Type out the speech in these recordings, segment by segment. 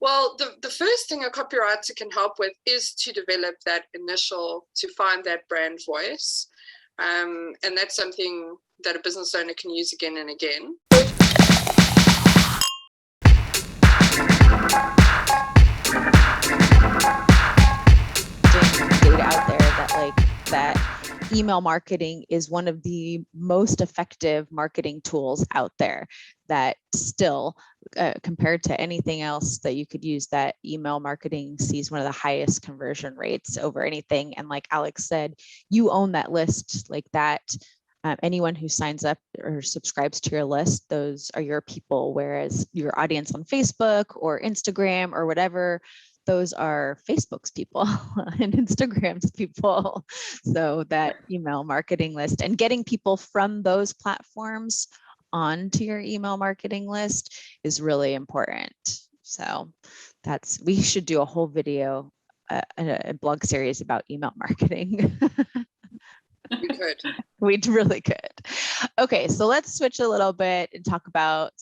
Well, the first thing a copywriter can help with is to develop that to find that brand voice. And that's something that a business owner can use again and again. Data out there that email marketing is one of the most effective marketing tools out there, that still compared to anything else that you could use, that email marketing sees one of the highest conversion rates over anything. And like Alex said, you own that list like that. Anyone who signs up or subscribes to your list, those are your people, whereas your audience on Facebook or Instagram or whatever, those are Facebook's people and Instagram's people. So that email marketing list and getting people from those platforms onto your email marketing list is really important. So we should do a whole video, a blog series about email marketing. We could. We really could. Okay, so let's switch a little bit and talk about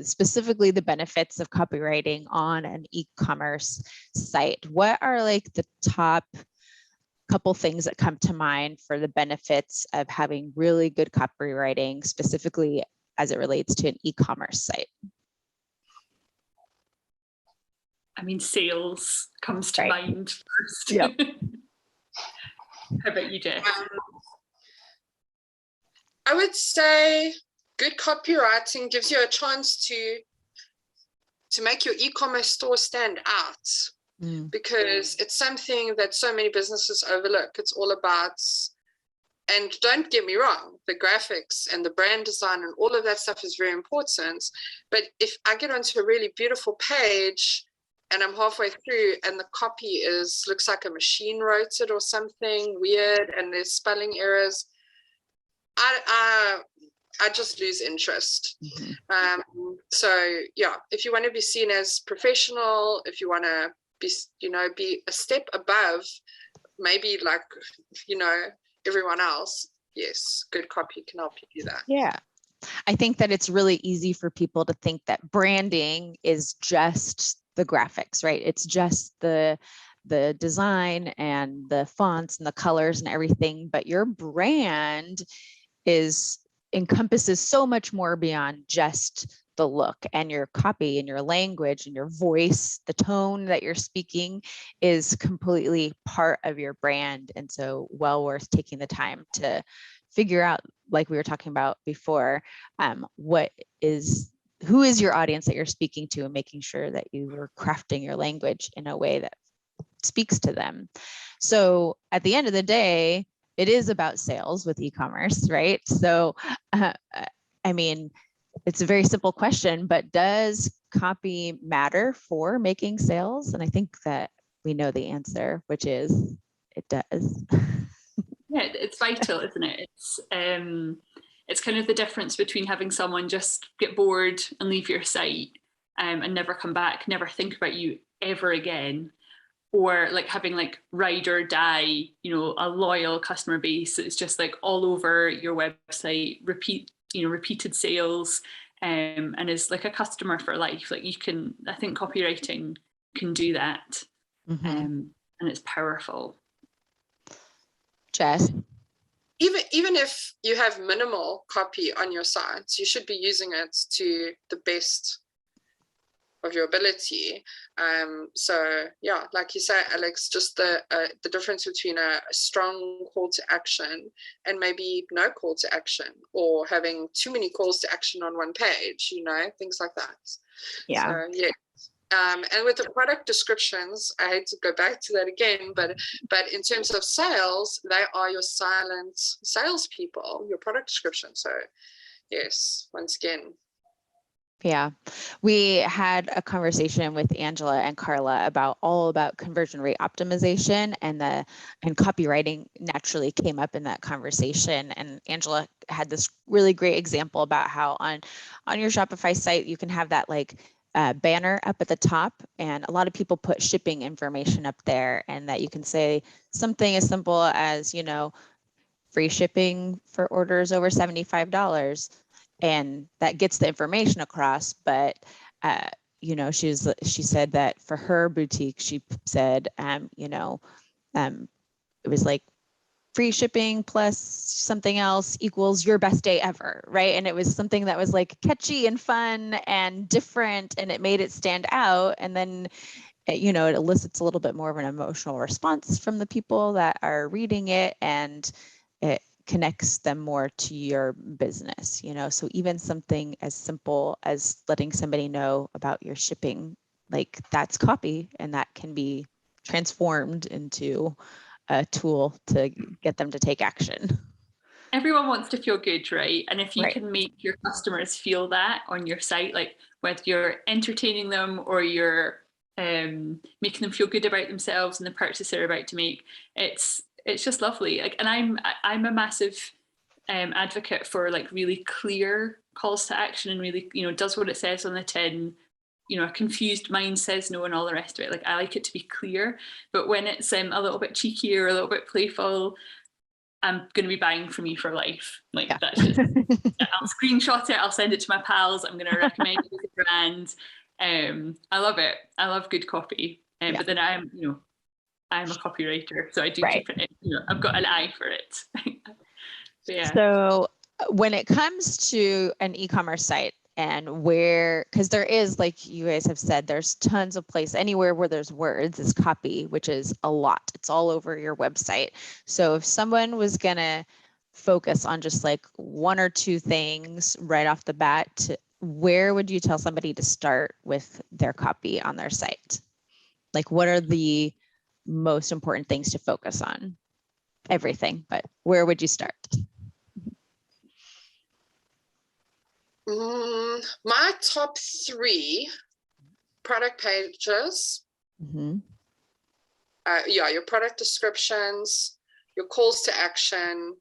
specifically the benefits of copywriting on an e-commerce site. What are like the top couple things that come to mind for the benefits of having really good copywriting, specifically as it relates to an e-commerce site? I mean, sales comes to mind first. Yep. How about you, Jess? I would say good copywriting gives you a chance to make your e-commerce store stand out, because it's something that so many businesses overlook. It's all about, and don't get me wrong, the graphics and the brand design and all of that stuff is very important. But if I get onto a really beautiful page and I'm halfway through and the copy looks like a machine wrote it or something weird and there's spelling errors, I just lose interest. So yeah, if you want to be seen as professional, if you want to be a step above, maybe like, everyone else, yes, good copy can help you do that. Yeah. I think that it's really easy for people to think that branding is just the graphics, right? It's just the design and the fonts and the colors and everything, but your brand encompasses so much more beyond just the look, and your copy and your language and your voice, the tone that you're speaking is completely part of your brand. And so well worth taking the time to figure out, like we were talking about before, who is your audience that you're speaking to, and making sure that you are crafting your language in a way that speaks to them. So at the end of the day, it is about sales with e-commerce, right? So, I mean, it's a very simple question, but does copy matter for making sales? And I think that we know the answer, which is it does. Yeah, it's vital, isn't it? It's kind of the difference between having someone just get bored and leave your site and never come back, never think about you ever again, or like having like ride or die, a loyal customer base. It's just like all over your website, repeated sales, and is like a customer for life. Like I think copywriting can do that, and it's powerful. Jess? Even if you have minimal copy on your site, you should be using it to the best of your ability. So yeah, like you say, Alex, just the difference between a strong call to action and maybe no call to action, or having too many calls to action on one page, things like that. Yeah. So yeah. And with the product descriptions, I hate to go back to that again, but in terms of sales, they are your silent salespeople, your product description. So yes, once again. Yeah, we had a conversation with Angela and Carla all about conversion rate optimization, and copywriting naturally came up in that conversation. And Angela had this really great example about how on your Shopify site, you can have that banner up at the top, and a lot of people put shipping information up there, and that you can say something as simple as, free shipping for orders over $75. And that gets the information across, but she said that for her boutique, she said, it was like free shipping plus something else equals your best day ever, right? And it was something that was like catchy and fun and different, and it made it stand out. And then, it elicits a little bit more of an emotional response from the people that are reading it, and it connects them more to your business, so even something as simple as letting somebody know about your shipping, like that's copy, and that can be transformed into a tool to get them to take action. Everyone wants to feel good, right? And if you Right. can make your customers feel that on your site, like whether you're entertaining them or you're making them feel good about themselves and the purchase they're about to make, it's just lovely. Like, and I'm a massive advocate for like really clear calls to action, and really, does what it says on the tin. A confused mind says no, and all the rest of it. Like, I like it to be clear, but when it's a little bit cheeky or a little bit playful, I'm going to be buying from you for life. Like, yeah. That's just, I'll screenshot it. I'll send it to my pals. I'm going to recommend it as a brand. I love it. I love good copy. But then I'm a copywriter, so I do keep it, I've got an eye for it. Yeah. So when it comes to an e-commerce site, and because there is, like you guys have said, there's tons of places, anywhere where there's words is copy, which is a lot. It's all over your website. So if someone was gonna focus on just like one or two things right off the bat, where would you tell somebody to start with their copy on their site? Like, what are the most important things to focus on? Everything, but where would you start? My top 3 product pages. Mm-hmm. Your product descriptions, your calls to action,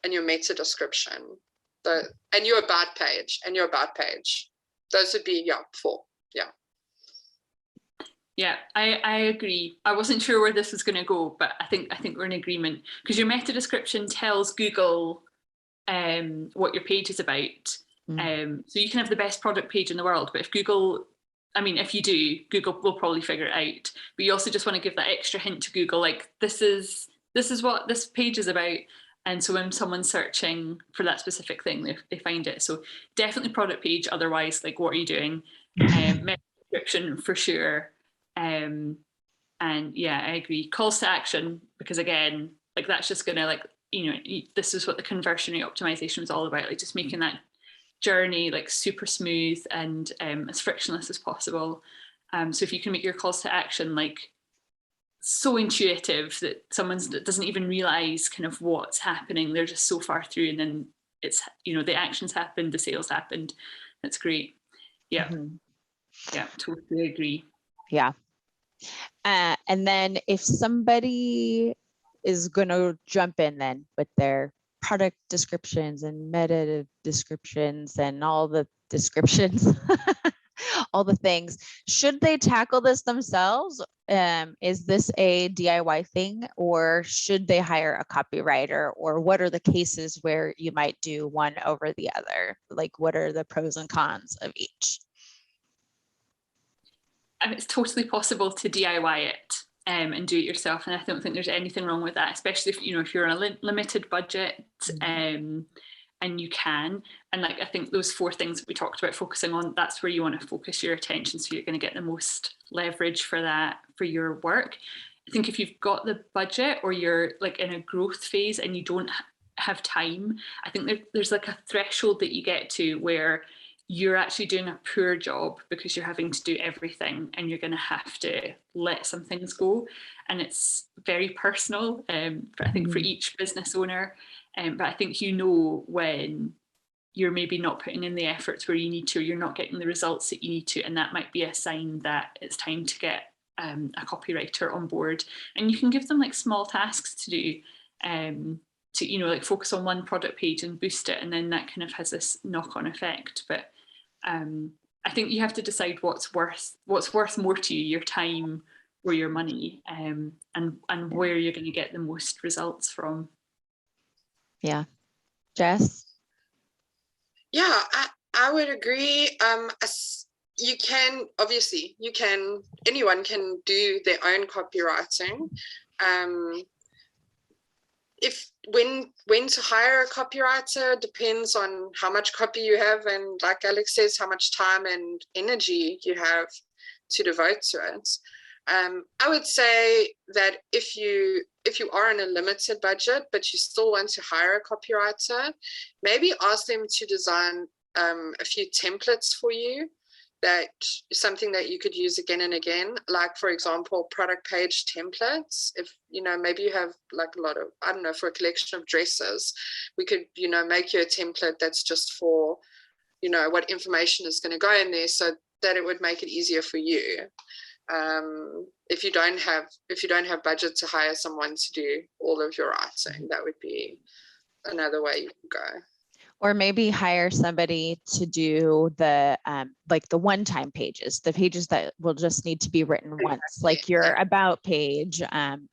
and your meta description. And your about page. Those would be 4. Yeah, I agree. I wasn't sure where this was going to go, but I think we're in agreement, because your meta description tells Google what your page is about. So you can have the best product page in the world, but if you do, Google will probably figure it out. But you also just want to give that extra hint to Google, like, this is what this page is about. And so when someone's searching for that specific thing, they find it. So definitely product page. Otherwise, like, what are you doing? Meta description for sure. And yeah, I agree. Calls to action, because again, like, that's just gonna, like, this is what the conversion rate optimization was all about, like just making that journey like super smooth and as frictionless as possible. So if you can make your calls to action like so intuitive that someone doesn't even realize kind of what's happening, they're just so far through, and then it's, the actions happened, the sales happened. That's great. Yeah. Mm-hmm. Yeah, totally agree. Yeah. And then if somebody is going to jump in then with their product descriptions and meta descriptions and all the descriptions, all the things, should they tackle this themselves? Is this a DIY thing, or should they hire a copywriter? Or what are the cases where you might do one over the other? Like, what are the pros and cons of each? It's totally possible to DIY it and do it yourself, and I don't think there's anything wrong with that, especially if you're on a limited budget, and you can. And like, I think those 4 things that we talked about focusing on, that's where you want to focus your attention, so you're going to get the most leverage for that, for your work. I think if you've got the budget, or you're like in a growth phase and you don't have time, I think there's like a threshold that you get to where you're actually doing a poor job because you're having to do everything, and you're going to have to let some things go. And it's very personal, I think, for each business owner. But I think when you're maybe not putting in the efforts where you need to, or you're not getting the results that you need to, and that might be a sign that it's time to get a copywriter on board. And you can give them like small tasks to do, to like focus on one product page and boost it, and then that kind of has this knock-on effect. But I think you have to decide what's worth more to you, your time or your money, and where you're going to get the most results from. Yeah. Jess? Yeah, I would agree. you can, obviously, anyone can do their own copywriting. When to hire a copywriter depends on how much copy you have, and like Alex says, how much time and energy you have to devote to it. I would say that if you are in a limited budget but you still want to hire a copywriter, maybe ask them to design a few templates for you. That is something that you could use again and again, like, for example, product page templates. If maybe you have like a lot of, I don't know, for a collection of dresses, we could make you a template that's just for what information is going to go in there, so that it would make it easier for you. If you don't have budget to hire someone to do all of your writing, that would be another way you could go. Or maybe hire somebody to do the like the one-time pages, the pages that will just need to be written once, like your about page, and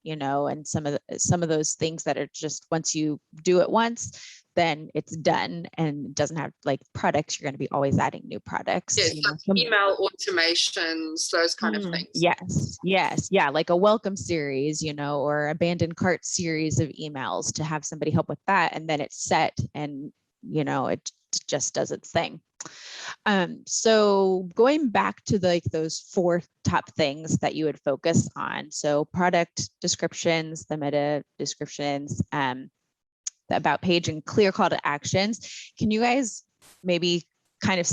some of those things that are just, once you do it once, then it's done, and doesn't have like products. You're going to be always adding new products. Yes, like email automations, those kind of things. Yes. Yeah. Like a welcome series, or abandoned cart series of emails, to have somebody help with that. And then it's set, and it just does its thing. So going back to those 4 top things that you would focus on. So product descriptions, the meta descriptions, the about page, and clear call to actions. Can you guys maybe kind of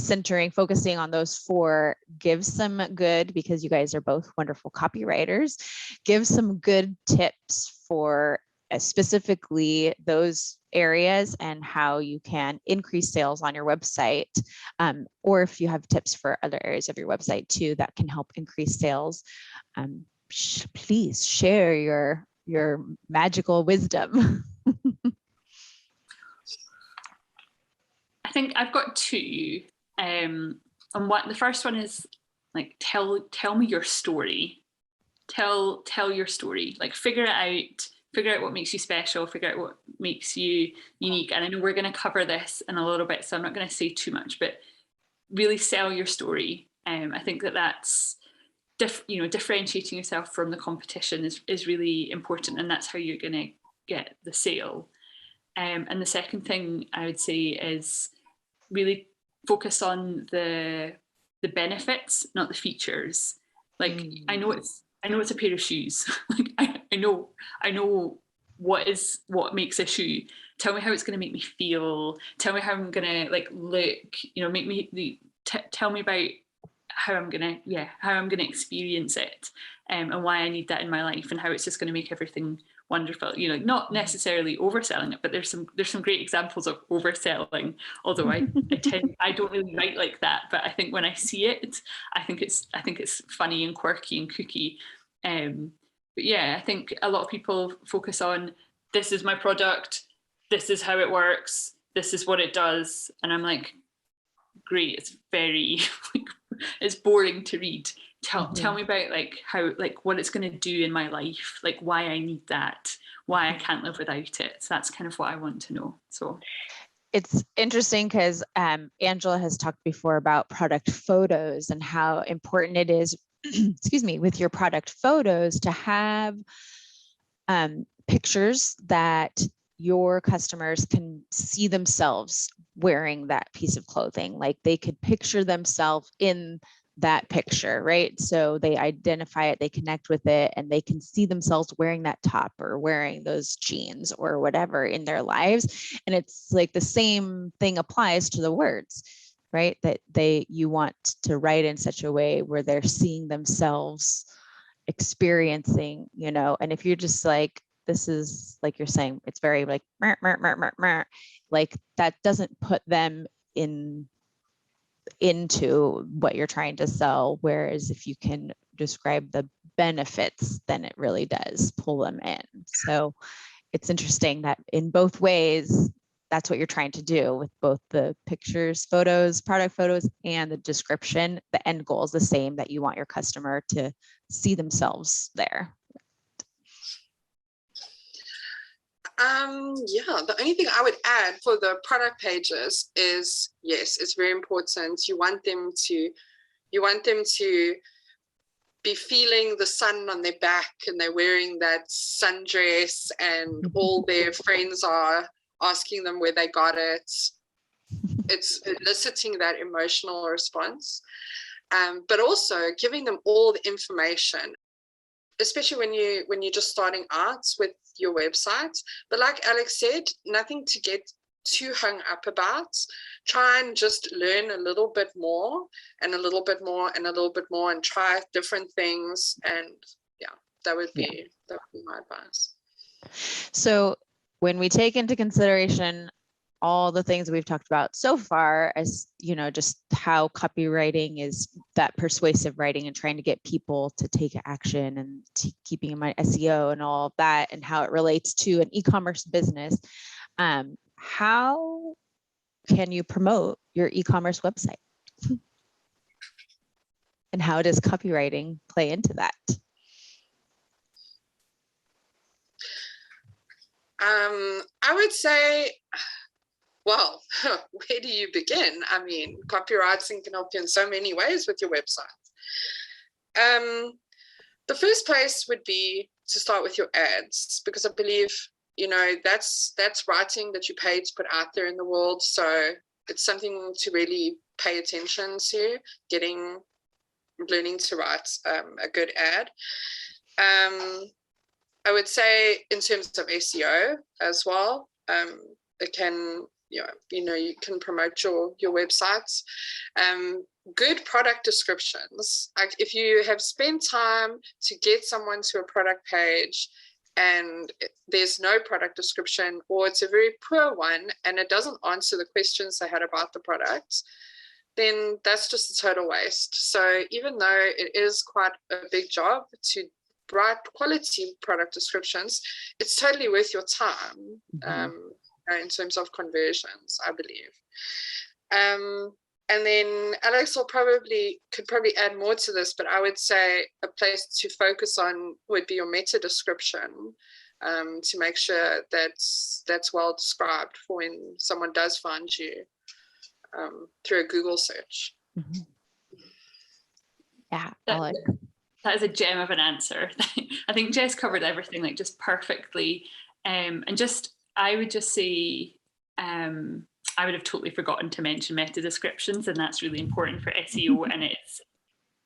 focusing on those 4, give some good, because you guys are both wonderful copywriters, give some good tips for specifically those areas and how you can increase sales on your website, or if you have tips for other areas of your website too that can help increase sales, please share your magical wisdom. I think I've got 2. And the first one is like, tell me your story. Tell your story. Like, figure out what makes you special, figure out what makes you unique. And I know we're going to cover this in a little bit, so I'm not going to say too much, but really sell your story. I think that's differentiating yourself from the competition is really important, and that's how you're going to get the sale. And the second thing I would say is really focus on the benefits, not the features. Like, I know it's a pair of shoes. Like, I know what makes a shoe. Tell me how it's going to make me feel. Tell me how I'm going to look. Tell me about how I'm going to experience it, and why I need that in my life, and how it's just going to make everything wonderful. Not necessarily overselling it, but there's some great examples of overselling. Although I don't really write like that, but I think when I see it, I think it's funny and quirky and kooky. But yeah, I think a lot of people focus on, this is my product, this is how it works, this is what it does, and I'm like, great, it's very it's boring to read. Tell me about how what it's going to do in my life, why I need that, why I can't live without it. So that's kind of what I want to know. So it's interesting because Angela has talked before about product photos and how important it is, excuse me, with your product photos to have pictures that your customers can see themselves wearing that piece of clothing. Like, they could picture themselves in that picture, right? So they identify it, they connect with it, and they can see themselves wearing that top or wearing those jeans or whatever in their lives. And it's like the same thing applies to the words, right? That you want to write in such a way where they're seeing themselves experiencing, and if you're just like, this is like you're saying, it's very like, mer, mer, mer, mer, mer, like that doesn't put them into what you're trying to sell. Whereas if you can describe the benefits, then it really does pull them in. So it's interesting that in both ways, that's what you're trying to do with both the pictures, photos, product photos, and the description. The end goal is the same, that you want your customer to see themselves there. The only thing I would add for the product pages is, yes, it's very important. You want them to You want them to be feeling the sun on their back, and they're wearing that sundress, and all their friends are asking them where they got it. It's eliciting that emotional response, but also giving them all the information, especially when you're just starting out with your website. But like Alex said, nothing to get too hung up about. Try and just learn a little bit more and a little bit more and a little bit more, and try different things. And yeah, that would be my advice. So when we take into consideration all the things we've talked about so far, as you know, just how copywriting is that persuasive writing and trying to get people to take action, and keeping in mind SEO and all of that, and how it relates to an e-commerce business, how can you promote your e-commerce website? And how does copywriting play into that? I would say, well, where do you begin? I mean, copywriting can help you in so many ways with your website. The first place would be to start with your ads, because I believe, you know, that's writing that you pay to put out there in the world. So it's something to really pay attention to, learning to write a good ad. I would say in terms of SEO as well, it can, you can promote your websites. Good product descriptions. Like if you have spent time to get someone to a product page and there's no product description, or it's a very poor one and it doesn't answer the questions they had about the product, then that's just a total waste. So even though it is quite a big job to write quality product descriptions, it's totally worth your time. In terms of conversions, I believe. And then Alex could probably add more to this, but I would say a place to focus on would be your meta description, to make sure that's well described for when someone does find you through a Google search. Yeah, Alex. That is a gem of an answer. I think Jess covered everything like just perfectly. And just, I would just say, I would have totally forgotten to mention meta descriptions, and that's really important for SEO, and it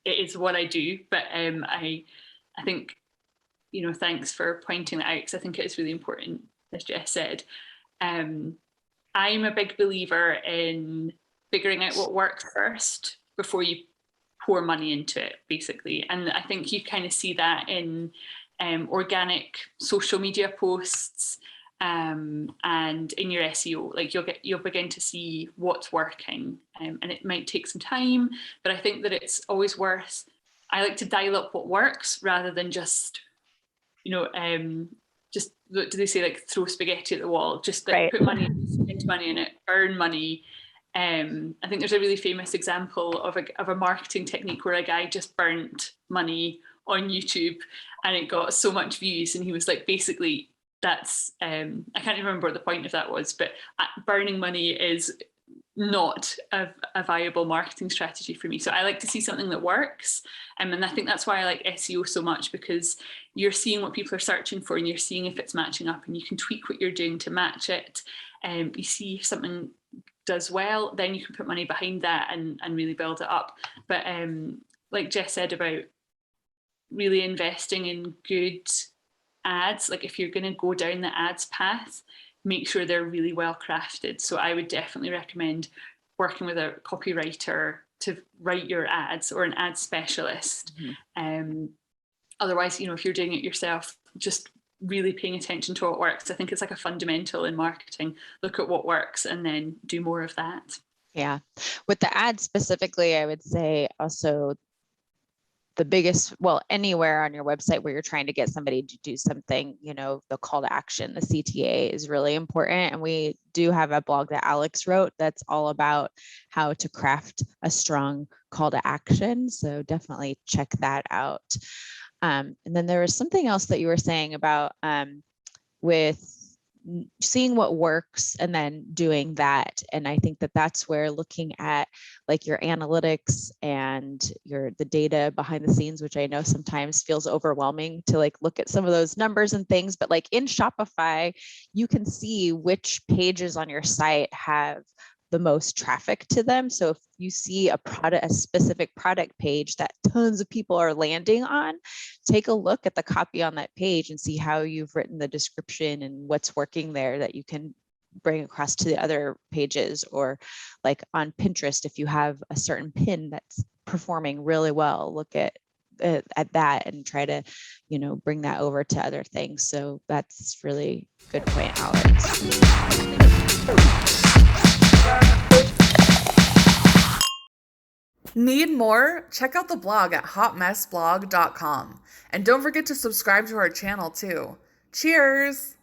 is what I do. But I think, thanks for pointing that out, because I think it is really important, as Jess said. I'm a big believer in figuring out what works first before you pour money into it, basically. And I think you kind of see that in organic social media posts, and in your SEO. Like you'll begin to see what's working, and it might take some time, but I think that it's always worth. I like to dial up what works rather than just, just what do they say, like throw spaghetti at the wall, just like put money in it, earn money. I think there's a really famous example of a marketing technique where a guy just burnt money on YouTube and it got so much views, and he was like, basically, that's I can't remember what the point of that was, but burning money is not a viable marketing strategy for me. So I like to see something that works, and I think that's why I like SEO so much, because you're seeing what people are searching for and you're seeing if it's matching up, and you can tweak what you're doing to match it. You see if something does well, then you can put money behind that and really build it up. But like Jess said about really investing in good ads, like if you're going to go down the ads path, make sure they're really well crafted. So I would definitely recommend working with a copywriter to write your ads, or an ad specialist. Otherwise, if you're doing it yourself, just really paying attention to what works. I think it's like a fundamental in marketing. Look at what works and then do more of that. Yeah. With the ads specifically, I would say also the biggest, well, anywhere on your website where you're trying to get somebody to do something, the call to action, the CTA is really important. And we do have a blog that Alex wrote that's all about how to craft a strong call to action. So definitely check that out. And then there was something else that you were saying about with seeing what works and then doing that. And I think that that's where looking at like your analytics and the data behind the scenes, which I know sometimes feels overwhelming to like look at some of those numbers and things, but like in Shopify, you can see which pages on your site have the most traffic to them. So if you see a specific product page that tons of people are landing on, take a look at the copy on that page and see how you've written the description and what's working there that you can bring across to the other pages. Or like on Pinterest, if you have a certain pin that's performing really well, look at that and try to, bring that over to other things. So that's really good point, Alex. Need more? Check out the blog at hotmessblog.com. And don't forget to subscribe to our channel too. Cheers!